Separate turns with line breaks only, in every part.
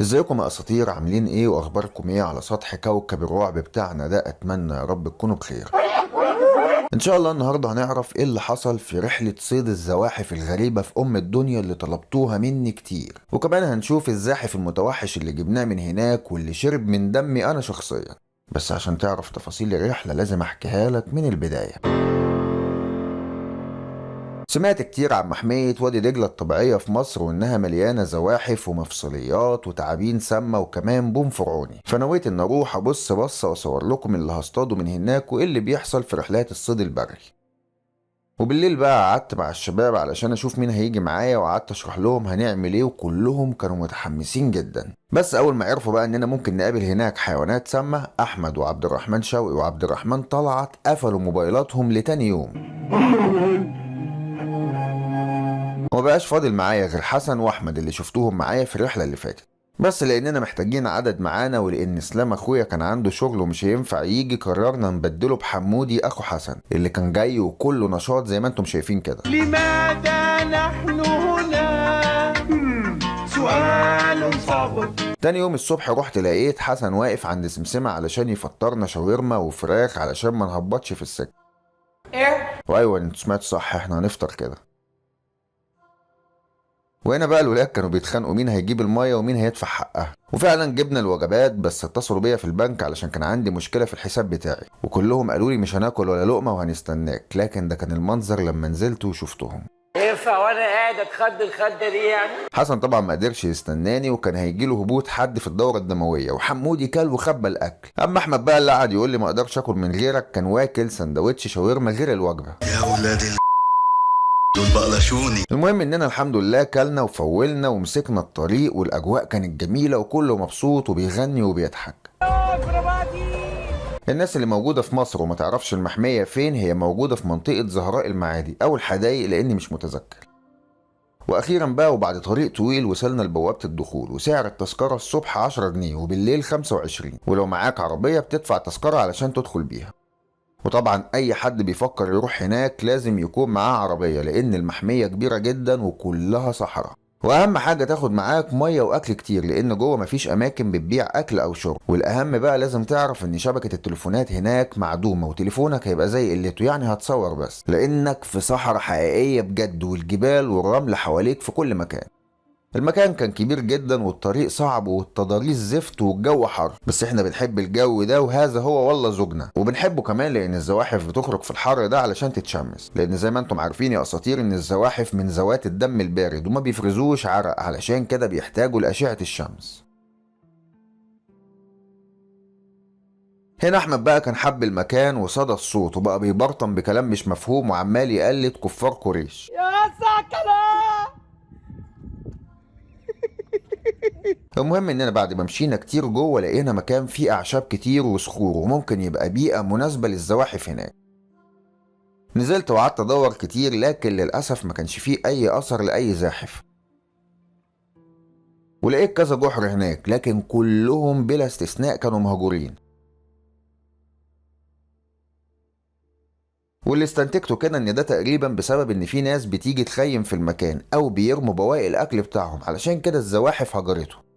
ازيكم يا اساطير؟ عاملين ايه واخباركم ايه على سطح كوكب الرعب بتاعنا ده؟ اتمنى يا رب تكونوا بخير. ان شاء الله النهارده هنعرف ايه اللي حصل في رحله صيد الزواحف الغريبه في الدنيا اللي طلبتوها مني كتير، وكمان هنشوف الزاحف المتوحش اللي جبناه من هناك واللي شرب من دمي انا شخصيا. بس عشان تعرف تفاصيل الرحله لازم احكيها لك من البدايه. سمعت كتير عن محمية وادي دجلة الطبيعية في مصر وإنها مليانة زواحف ومفصليات وتعابين سامة وكمان بوم فرعوني، فنويت إن أروح أبص بصة وأصور لكم اللي هصطاده من هناك وإيه اللي بيحصل في رحلات الصيد البري. وبالليل بقى قعدت مع الشباب علشان أشوف مين هيجي معايا، وقعدت أشرح لهم هنعمل إيه، وكلهم كانوا متحمسين جدا. بس أول ما عرفوا بقى إننا ممكن نقابل هناك حيوانات سامة، أحمد وعبد الرحمن شوقي وعبد الرحمن طلعت قفلوا موبايلاتهم لتاني يوم. ومبقاش فاضل معايا غير حسن واحمد اللي شفتوهم معايا في الرحله اللي فاتت، بس لاننا محتاجين عدد معانا ولان اسلام اخويا كان عنده شغل ومش هينفع يجي، قررنا نبدله بحمودي اخو حسن اللي كان جاي وكله نشاط زي ما انتم شايفين كده.
لماذا نحن هنا؟ سؤال صعب.
تاني يوم الصبح رحت لقيت حسن واقف عند سمسمة علشان يفطرنا شاورما وفراخ علشان ما نهبطش في السكه.
ايه؟
وايوه انتوا سمعتوا صح، احنا هنفطر كده. وهنا بقى الولاد كانوا بيتخانقوا مين هيجيب الميه ومين هيدفع حقها، وفعلا جبنا الوجبات، بس اتصلوا بيا في البنك علشان كان عندي مشكله في الحساب بتاعي، وكلهم قالوا لي مش هناكل ولا لقمه وهنستناك، لكن ده كان المنظر لما نزلت وشفتهم.
ينفع وانا قاعد اتخد الخده دي يعني؟
حسن طبعا ما قدرش يستناني وكان هيجيله هبوط حد في الدوره الدمويه، وحمودي كل وخبى الاكل. اما احمد بقى اللي قعد يقول لي ما اقدرش اكل من غيرك كان واكل سندوتش شاورما غير الوجبه.
يا ولاد دول بقلشوني.
المهم اننا الحمد لله كلنا وفولنا ومسكنا الطريق، والاجواء كانت جميله وكله مبسوط وبيغني وبيضحك. الناس اللي موجوده في مصر وما تعرفش المحميه فين، هي موجوده في منطقه زهراء المعادي او الحدايق لاني مش متذكر. واخيرا بقى وبعد طريق طويل وصلنا لبوابه الدخول، وسعر التذكره الصبح 10 جنيه وبالليل 25، ولو معاك عربيه بتدفع تذكره علشان تدخل بيها. وطبعا اي حد بيفكر يروح هناك لازم يكون معاه عربية لان المحمية كبيرة جدا وكلها صحراء، واهم حاجة تاخد معاك مية واكل كتير لان جوه مفيش اماكن بتبيع اكل او شرب، والاهم بقى لازم تعرف ان شبكة التليفونات هناك معدومة وتليفونك هيبقى زي قلته، يعني هتصور بس لانك في صحراء حقيقية بجد، والجبال والرمل حواليك في كل مكان. المكان كان كبير جدا والطريق صعب والتضاريس زفت والجو حر، بس احنا بنحب الجو ده وهذا هو والله زوجنا، وبنحبه كمان لان الزواحف بتخرج في الحر ده علشان تتشمس، لان زي ما انتم عارفين يا اساطير ان الزواحف من ذوات الدم البارد وما بيفرزوش عرق، علشان كده بيحتاجوا لاشعة الشمس. هنا احمد بقى كان حب المكان وصدى الصوت وبقى بيبرطم بكلام مش مفهوم وعمال يقلد كفار قريش.
يا سكلة.
المهم اننا بعد ما مشينا كتير جوه لقينا مكان فيه اعشاب كتير وصخور وممكن يبقى بيئة مناسبة للزواحف هناك. نزلت وقعدت ادور كتير لكن للاسف ما كانش فيه اي اثر لاي زاحف، ولقيت كذا جحر هناك لكن كلهم بلا استثناء كانوا مهجورين. واللي استنتجته كده ان ده تقريبا بسبب ان في ناس بتيجي تخيم في المكان او بيرموا بواقي الاكل بتاعهم، علشان كده الزواحف هجرته.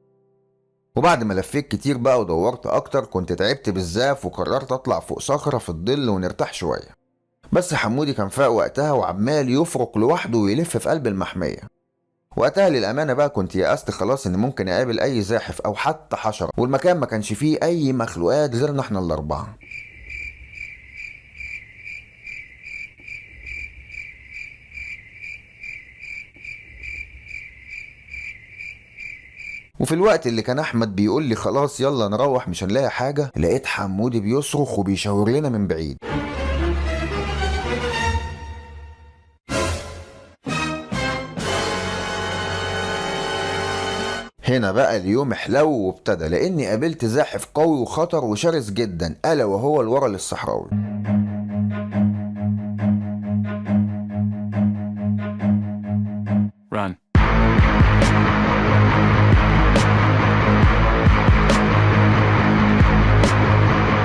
وبعد ما لفيت كتير بقى ودورت اكتر كنت تعبت بالزاف وقررت اطلع فوق صخرة في الظل ونرتاح شوية، بس حمودي كان فاق وقتها وعمال يفرق لوحده ويلف في قلب المحمية. وقتها للأمانة بقى كنت يأست خلاص ان ممكن اقابل اي زاحف او حتى حشرة، والمكان ما كانش فيه اي مخلوقات غيرنا احنا الاربعة. وفي الوقت اللي كان احمد بيقول لي خلاص يلا نروح مش هنلاقي حاجة، لقيت حمودي بيصرخ وبيشاور لنا من بعيد. هنا بقى اليوم حلو وابتدى لاني قابلت زاحف قوي وخطر وشرس جدا، الا وهو الورل الصحراوي.
Run.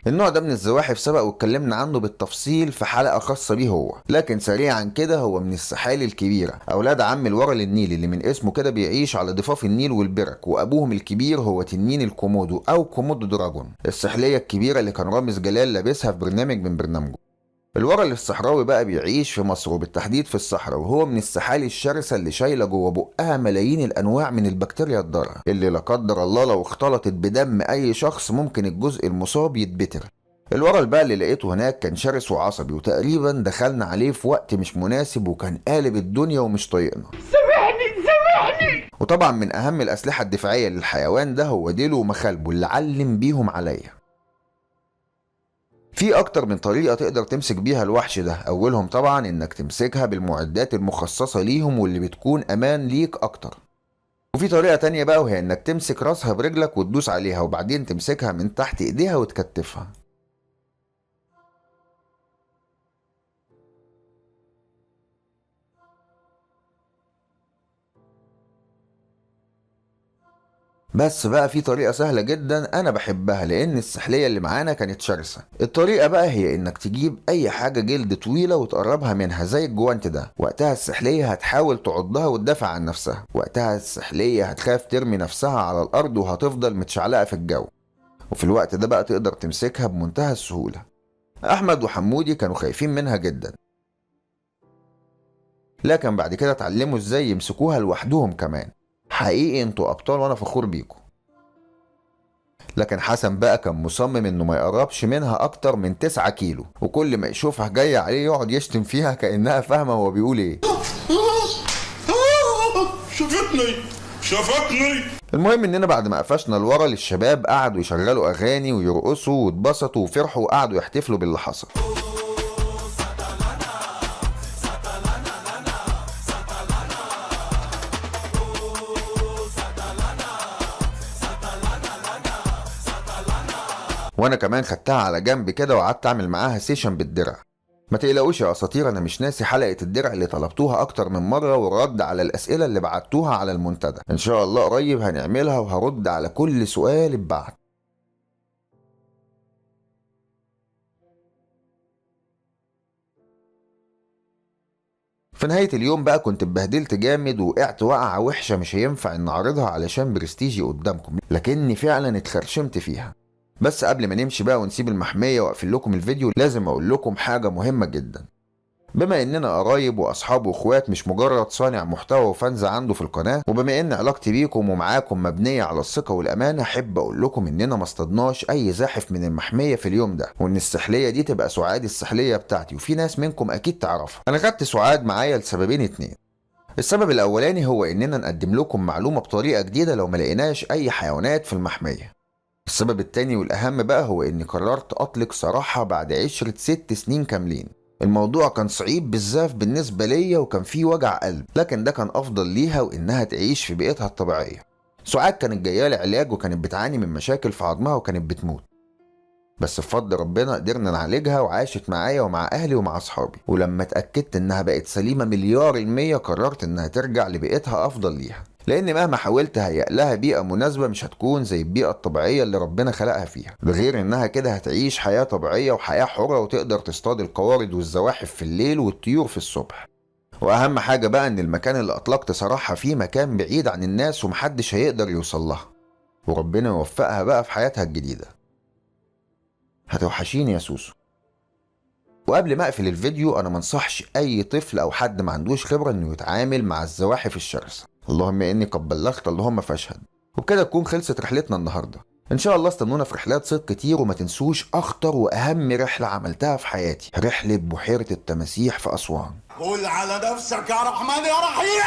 النوع ده من الزواحف سبق واتكلمنا عنه بالتفصيل في حلقة خاصة بيه هو، لكن سريعا كده هو من السحالي الكبيرة، أولاد عم الورل النيلي اللي من اسمه كده بيعيش على ضفاف النيل والبرك، وأبوهم الكبير هو تنين الكومودو أو كومودو دراجون، السحلية الكبيرة اللي كان رامز جلال لابسها في برنامج من برنامجه. الورل الصحراوي بقى بيعيش في مصر وبالتحديد في الصحراء، وهو من السحالي الشرسة اللي شايلة جوه بقها ملايين الأنواع من البكتيريا الضارة اللي لا قدر الله لو اختلطت بدم أي شخص ممكن الجزء المصاب يتبتر. الورل بقى اللي لقيته هناك كان شرس وعصبي، وتقريبا دخلنا عليه في وقت مش مناسب وكان قالب الدنيا ومش طايقنا. سامحني. وطبعا من أهم الأسلحة الدفاعية للحيوان ده هو ديله ومخالبه اللي علم بيهم عليا. في اكتر من طريقة تقدر تمسك بيها الوحش ده، اولهم طبعا انك تمسكها بالمعدات المخصصة ليهم واللي بتكون امان ليك اكتر. وفي طريقة تانية بقى وهي انك تمسك راسها برجلك وتدوس عليها وبعدين تمسكها من تحت ايديها وتكتفها. بس بقى في طريقة سهلة جدا أنا بحبها لأن السحلية اللي معانا كانت شرسة. الطريقة بقى هي إنك تجيب أي حاجة جلد طويلة وتقربها منها زي الجوانت ده، وقتها السحلية هتحاول تعضها وتدافع عن نفسها، وقتها السحلية هتخاف ترمي نفسها على الأرض وهتفضل متشعلقة في الجو، وفي الوقت ده بقى تقدر تمسكها بمنتهى السهولة. أحمد وحمودي كانوا خايفين منها جدا، لكن بعد كده اتعلموا إزاي يمسكوها لوحدهم كمان. حقيقي انتوا ابطال وانا فخور بيكم. لكن حسن بقى كان مصمم انه ما يقربش منها اكتر من 9 كيلو، وكل ما يشوفها جاية عليه يقعد يشتم فيها كأنها فاهمة هو بيقول ايه. شافتني. المهم اننا بعد ما قفشنا الورل الشباب قعدوا يشغلوا اغاني ويرقصوا واتبسطوا وفرحوا وقعدوا يحتفلوا باللي حصل. وانا كمان خدتها على جنب كده وقعدت اعمل معاها سيشن بالدرع. ما تقلقوش يا اساطير، انا مش ناسي حلقة الدرع اللي طلبتوها اكتر من مرة والرد على الاسئلة اللي بعتوها على المنتدى. ان شاء الله قريب هنعملها وهرد على كل سؤال اتبعت. في نهاية اليوم بقى كنت اتبهدلت جامد وقعت وقعة وحشة مش هينفع ان اعرضها علشان برستيجي قدامكم، لكني فعلا اتخرشمت فيها. بس قبل ما نمشي بقى ونسيب المحمية واقفل لكم الفيديو لازم اقول لكم حاجة مهمة جدا. بما اننا قرايب واصحاب واخوات مش مجرد صانع محتوى وفانز عنده في القناة، وبما ان علاقتي بيكم ومعاكم مبنية على الثقة والامانة، احب اقول لكم اننا ما اصطدناش اي زاحف من المحمية في اليوم ده، وان السحلية دي تبقى سعاد السحلية بتاعتي، وفي ناس منكم اكيد تعرفها. انا خدت سعاد معايا لسببين اتنين. السبب الاولاني هو اننا نقدم لكم معلومة بطريقة جديدة لو ما لقيناش اي حيوانات في المحمية. السبب التاني والأهم بقى هو إني قررت أطلق صراحة بعد 6 سنين كاملين. الموضوع كان صعيب بالزاف بالنسبة ليا وكان فيه وجع قلب، لكن ده كان أفضل ليها وإنها تعيش في بيئتها الطبيعية. سعاد كانت جاية لعلاج وكانت بتعاني من مشاكل في عظمها وكانت بتموت، بس بفضل ربنا قدرنا نعالجها وعاشت معايا ومع أهلي ومع أصحابي. ولما اتأكدت إنها بقت سليمة 1,000,000% قررت إنها ترجع لبيئتها أفضل ليها، لأن مهما حاولت هيئ لها بيئة مناسبة مش هتكون زي البيئة الطبيعية اللي ربنا خلقها فيها. ده غير إنها كده هتعيش حياة طبيعية وحياة حرة وتقدر تصطاد القوارض والزواحف في الليل والطيور في الصبح. وأهم حاجة بقى إن المكان اللي أطلقت صراحة فيه مكان بعيد عن الناس ومحدش هيقدر يوصل لها، وربنا يوفقها بقى في حياتها الجديدة. هتوحشيني يا سوسو. وقبل ما اقفل الفيديو انا منصحش اي طفل او حد ما عندوش خبرة انه يتعامل مع الزواحف الشرسة. اللهم اني قد بلغت اللهم فاشهد. وبكده تكون خلصت رحلتنا النهاردة. ان شاء الله استنونا في رحلات صيد كتير، وما تنسوش اخطر واهم رحلة عملتها في حياتي، رحلة بحيرة التماسيح في اسوان.
قول على نفسك يا رحمن يا رحيم.